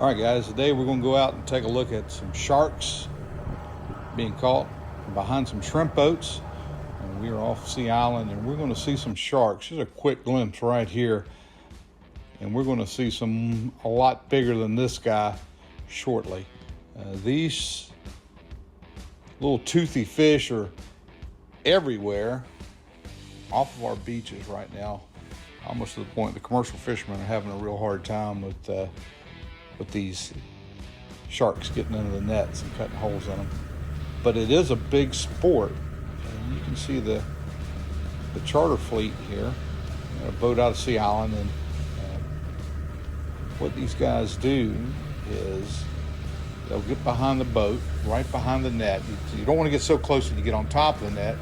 All right, guys, today we're going to go out and take a look at some sharks being caught behind some shrimp boats. And we are off Sea Island, and we're going to see some sharks. Just a quick glimpse right here. And we're going to see some a lot bigger than this guy shortly. These little toothy fish are everywhere off of our beaches right now, almost to the point the commercial fishermen are having a real hard time with these sharks getting into the nets and cutting holes in them. But it is a big sport, and you can see the charter fleet here, a boat out of Sea Island. And what these guys do is they'll get behind the boat, right behind the net. You don't want to get so close that you get on top of the net,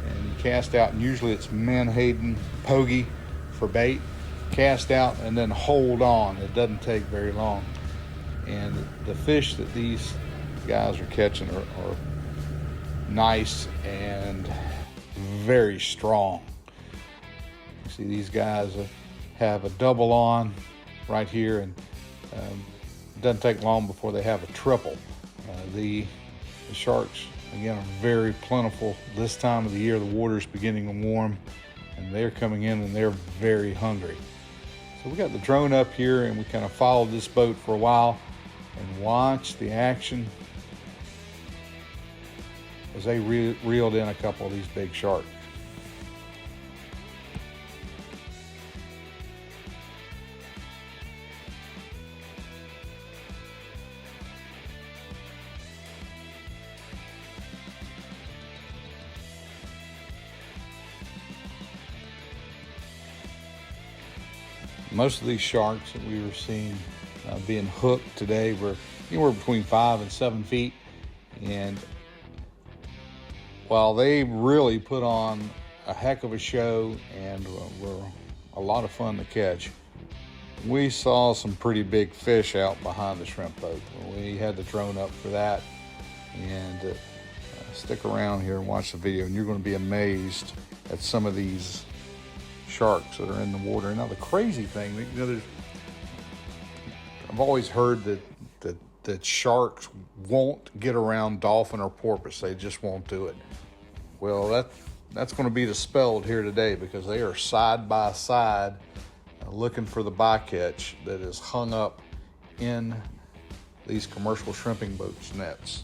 and you cast out, and usually it's menhaden, pogie for bait. Cast out and then hold on. It doesn't take very long. And the fish that these guys are catching are nice and very strong. You see these guys have a double on right here, and it doesn't take long before they have a triple. The sharks, again, are very plentiful this time of the year. The water's beginning to warm, and they're coming in and they're very hungry. So we got the drone up here, and we kind of followed this boat for a while and watched the action as they reeled in a couple of these big sharks. Most of these sharks that we were seeing being hooked today were anywhere between 5 and 7 feet. And while they really put on a heck of a show and were a lot of fun to catch, we saw some pretty big fish out behind the shrimp boat. We had the drone up for that. And stick around here and watch the video, and you're going to be amazed at some of these sharks that are in the water. Now the crazy thing, I've always heard that sharks won't get around dolphin or porpoise. They just won't do it. Well, that's going to be dispelled here today, because they are side by side looking for the bycatch that is hung up in these commercial shrimping boats' nets.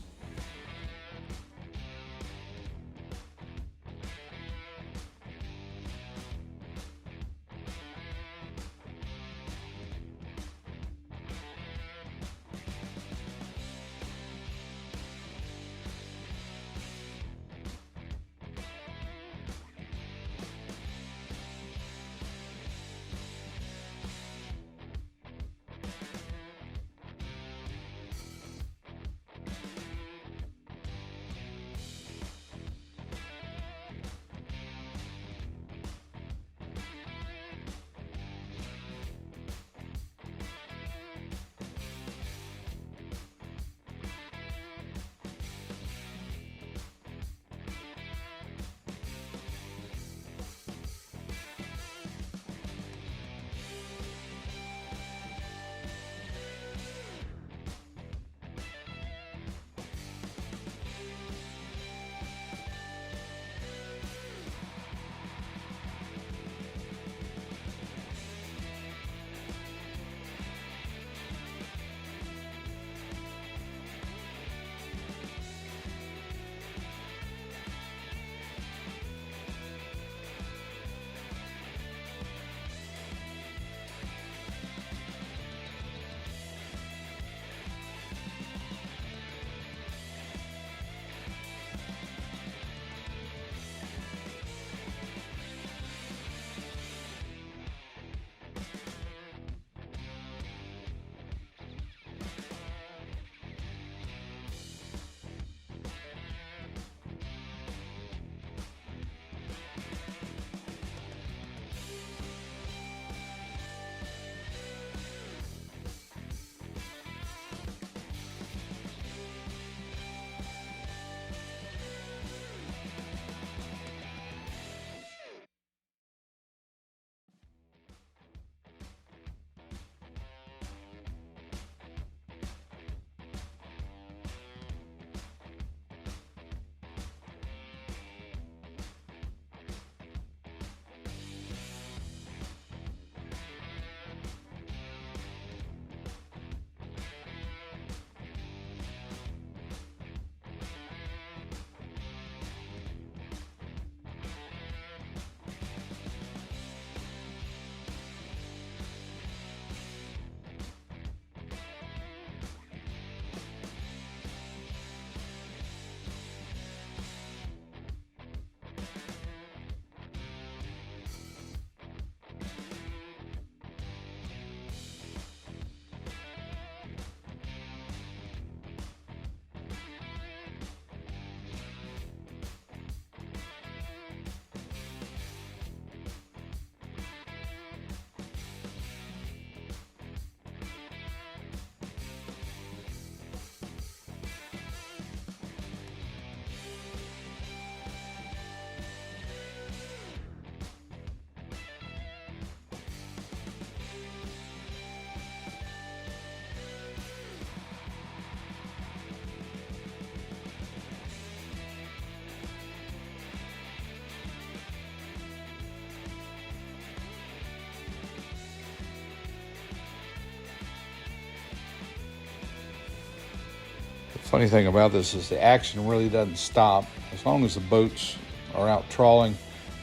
Funny thing about this is the action really doesn't stop. As long as the boats are out trawling,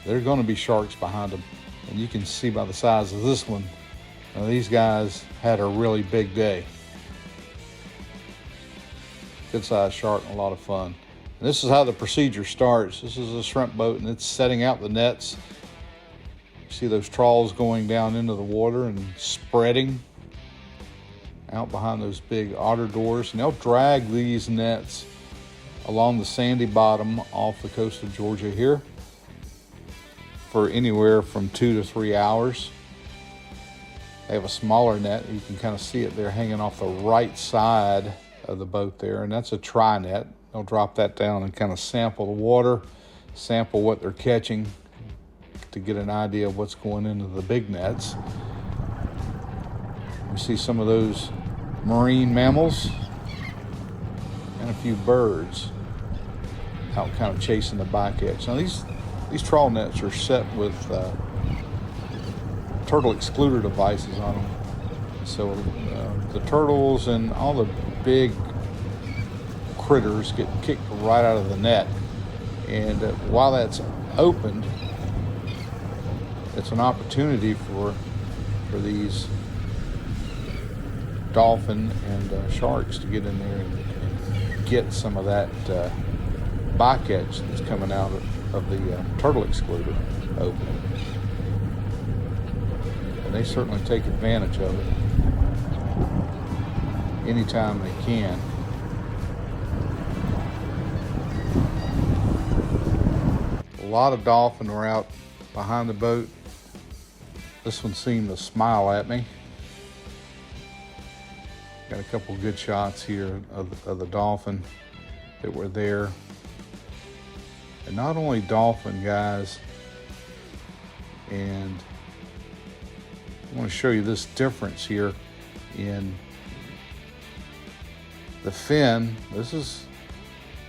there are going to be sharks behind them. And you can see by the size of this one, these guys had a really big day. Good sized shark and a lot of fun. And this is how the procedure starts. This is a shrimp boat and it's setting out the nets. You see those trawls going down into the water and spreading out behind those big otter doors, and they'll drag these nets along the sandy bottom off the coast of Georgia here for anywhere from 2 to 3 hours. They have a smaller net. You can kind of see it there hanging off the right side of the boat there, and that's a Traw Net. They'll drop that down and kind of sample the water, sample what they're catching to get an idea of what's going into the big nets. You see some of those marine mammals and a few birds out kind of chasing the bycatch. Now these trawl nets are set with turtle excluder devices on them, so the turtles and all the big critters get kicked right out of the net, and while that's opened, it's an opportunity for these dolphin and sharks to get in there and get some of that bycatch that's coming out of the turtle excluder opening. And they certainly take advantage of it anytime they can. A lot of dolphin were out behind the boat. This one seemed to smile at me. Got a couple good shots here of the dolphin that were there. And not only dolphin, guys, and I want to show you this difference here in the fin. This is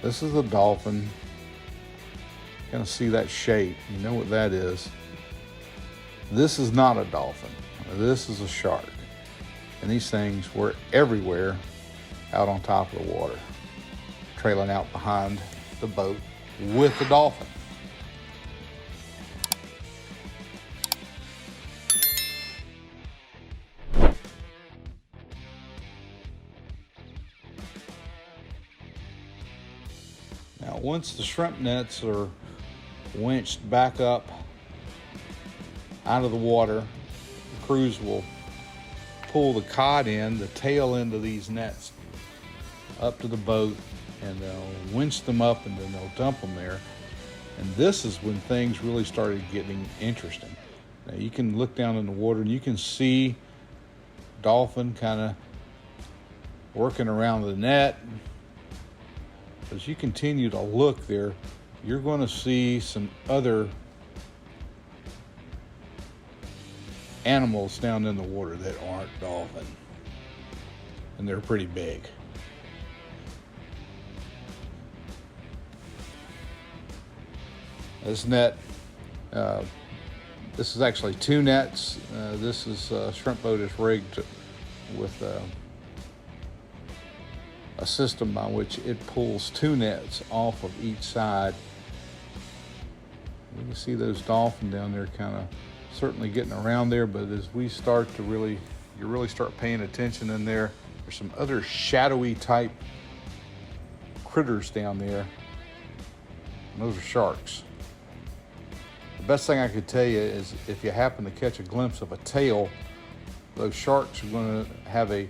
a dolphin. Kind of see that shape. You know what that is. This is not a dolphin. This is a shark. And these things were everywhere out on top of the water, trailing out behind the boat with the dolphin. Now, once the shrimp nets are winched back up out of the water, the crews will pull the cod end, the tail end of these nets up to the boat, and they'll winch them up and then they'll dump them there. And this is when things really started getting interesting. Now you can look down in the water and you can see dolphin kind of working around the net. As you continue to look there, you're going to see some other animals down in the water that aren't dolphin, and they're pretty big. This net, this is actually 2 nets. This is shrimp boat is rigged with a system by which it pulls 2 nets off of each side. You can see those dolphin down there kind of certainly getting around there, but as we start to you really start paying attention in there, there's some other shadowy type critters down there, and those are sharks. The best thing I could tell you is if you happen to catch a glimpse of a tail, those sharks are going to have a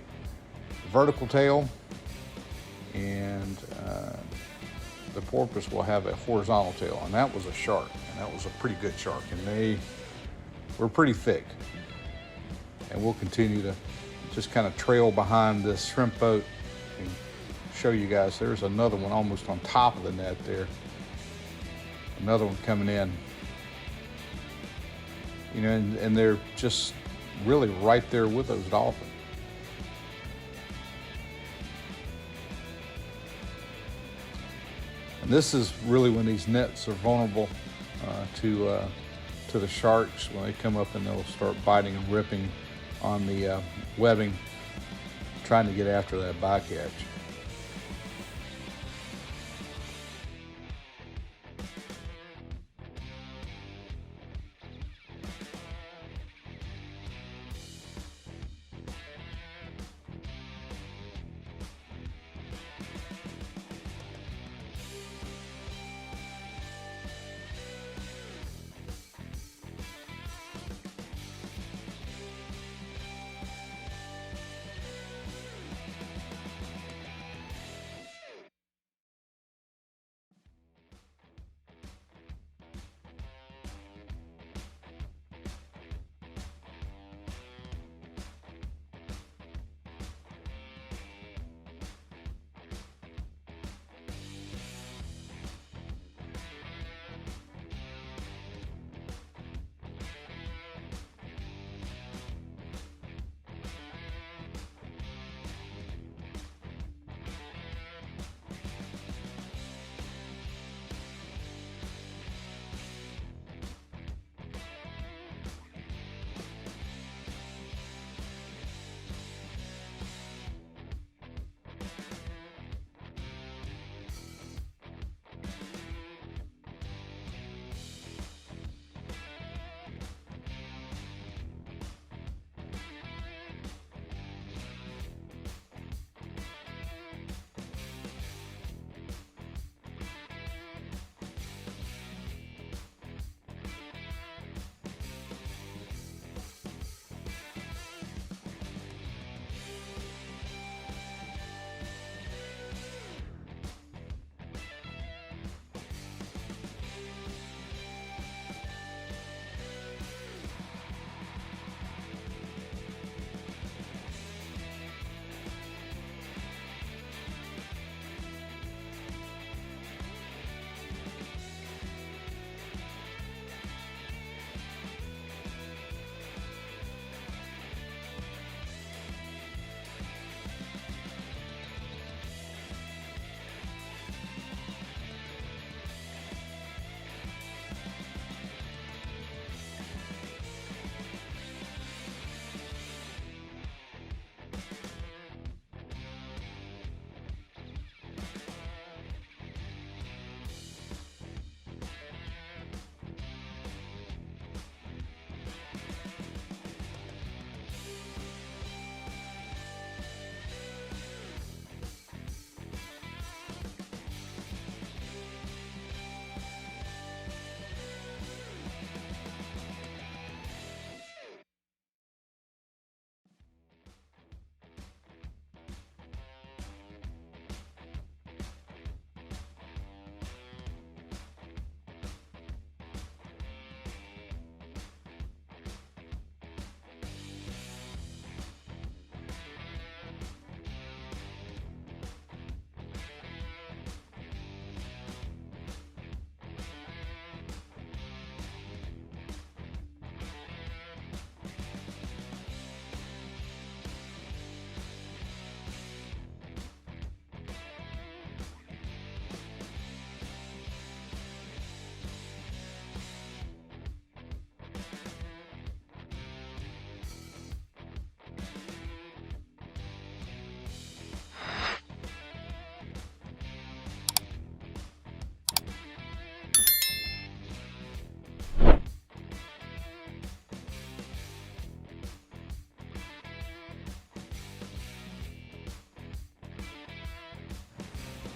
vertical tail, and the porpoise will have a horizontal tail, and that was a shark, and that was a pretty good shark, and they were pretty thick. And we'll continue to just kind of trail behind this shrimp boat and show you guys. There's another one almost on top of the net there. Another one coming in. You know, and they're just really right there with those dolphins. And this is really when these nets are vulnerable to the sharks, when they come up and they'll start biting and ripping on the webbing, trying to get after that bycatch.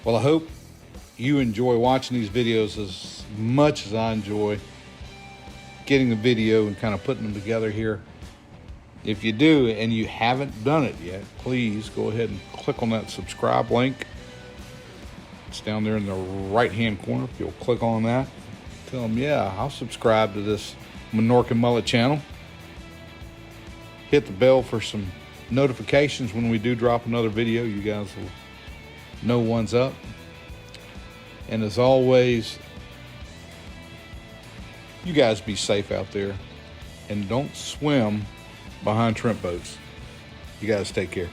Well, I hope you enjoy watching these videos as much as I enjoy getting the video and kind of putting them together here. If you do and you haven't done it yet, please go ahead and click on that subscribe link. It's down there in the right-hand corner. If you'll click on that, tell them, yeah, I'll subscribe to this Minorcan Mullet channel. Hit the bell for some notifications when we do drop another video. You guys will know one's up. And as always, you guys be safe out there and don't swim behind shrimp boats. You guys take care.